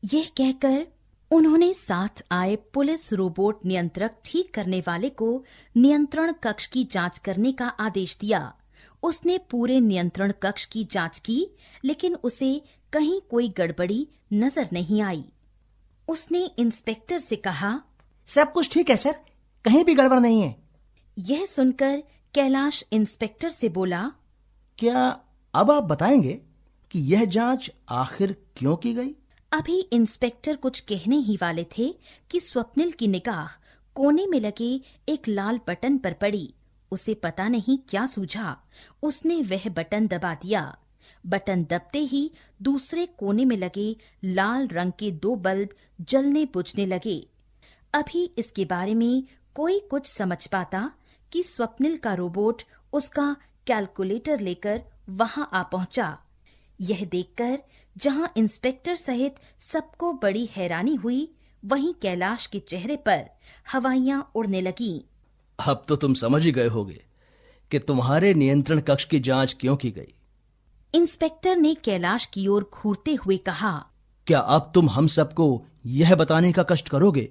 यह कहकर उन्होंने साथ आए पुलिस रोबोट नियंत्रक ठीक करने वाले को नियंत्रण कक्ष की जांच करने का आदेश दिया। उसने पूरे नियंत्रण कक्ष की जांच की, लेकिन उसे कहीं कोई गड़बड़ी नजर नहीं आई। उसने इंस्पेक्टर से कहा, सब कुछ ठीक है सर, कहीं भी गड़बड़ नहीं है। यह सुनकर कैलाश इंस्पेक्टर से बोला, क्या अब आप बताएंगे कि यह जांच आखिर क्यों की गई? अभी इंस्पेक्टर कुछ कहने ही वाले थे कि स्वप्निल की निगाह कोने में लगे एक लाल बटन पर पड़ी। उसे पता नहीं क्या सूझा, उसने वह बटन दबा दिया। बटन दबते ही दूसरे कोने में लगे लाल रंग के 2 बल्ब जलने बुझने लगे। अभी इसके बारे में कोई कुछ समझ पाता कि स्वप्निल का रोबोट उसका कैलकुलेटर लेकर वहां आ पहुंचा। यह देखकर जहां इंस्पेक्टर सहित सबको बड़ी हैरानी हुई, वहीं कैलाश के चेहरे पर हवाइयां उड़ने लगीं। अब तो तुम समझ ही गए होगे कि तुम्हारे नियंत्रण कक्ष की जांच क्यों की गई। इंस्पेक्टर ने कैलाश की ओर घूरते हुए कहा, क्या अब तुम हम सबको यह बताने का कष्ट करोगे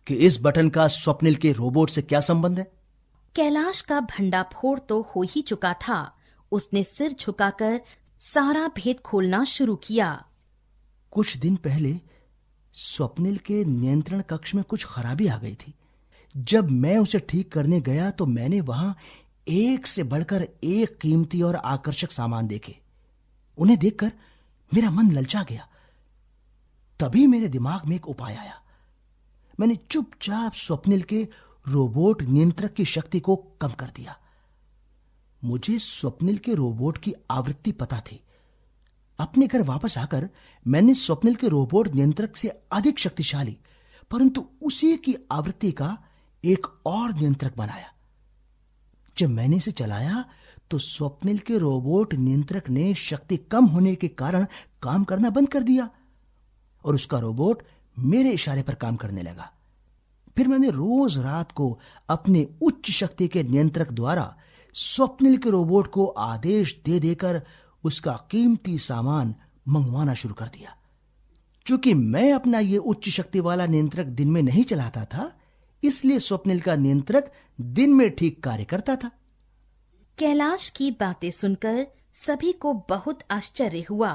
कि इस बटन का स्वप्निल के रोबोट से क्या संबंध है? कैलाश का भंडाफोड़ तो हो ही चुका था। उसने सिर झुकाकर सारा भेद खोलना शुरू किया। कुछ दिन पहले स्वप्निल के नियंत्रण कक्ष में कुछ खराबी आ गई थी। जब मैं उसे ठीक करने गया तो मैंने वहां एक से बढ़कर एक कीमती और आकर्षक सामान देखे। उन्हें देखकर मेरा मन ललचा गया। तभी मेरे दिमाग में एक उपाय आया। मैंने चुपचाप स्वप्निल के रोबोट नियंत्रक की शक्ति को कम कर दिया। मुझे स्वप्निल के रोबोट की आवृत्ति पता थी। अपने घर वापस आकर मैंने स्वप्निल के रोबोट नियंत्रक से अधिक शक्तिशाली परंतु उसी की आवृत्ति का एक और नियंत्रक बनाया। जब मैंने इसे चलाया तो स्वप्निल के रोबोट नियंत्रक ने शक्ति कम होने के कारण काम करना बंद कर दिया और उसका रोबोट मेरे इशारे पर काम करने लगा। फिर मैंने रोज रात को अपने उच्च शक्ति के नियंत्रक द्वारा स्वप्निल के रोबोट को आदेश दे देकर उसका कीमती सामान मंगवाना शुरू कर दिया। चूंकि मैं अपना ये उच्च शक्ति वाला नियंत्रक दिन में नहीं चलाता था, इसलिए स्वप्निल का नियंत्रक दिन में ठीक कार्य करता था। कैलाश की बातें सुनकर सभी को बहुत आश्चर्य हुआ।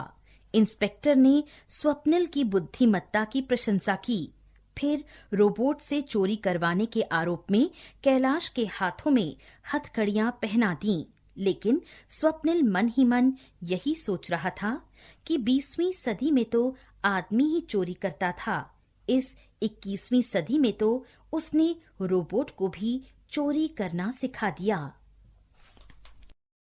इंस्पेक्टर ने स्वप्निल की बुद्धिमत्ता की प्रशंसा की। फिर रोबोट से चोरी करवाने के आरोप में कैलाश के हाथों में हथकड़ियां पहना दी। लेकिन स्वप्निल मन ही मन यही सोच रहा था कि 20वीं सदी में तो आदमी ही चोरी करता था, इस 21वीं सदी में तो उसने रोबोट को भी चोरी करना सिखा दिया।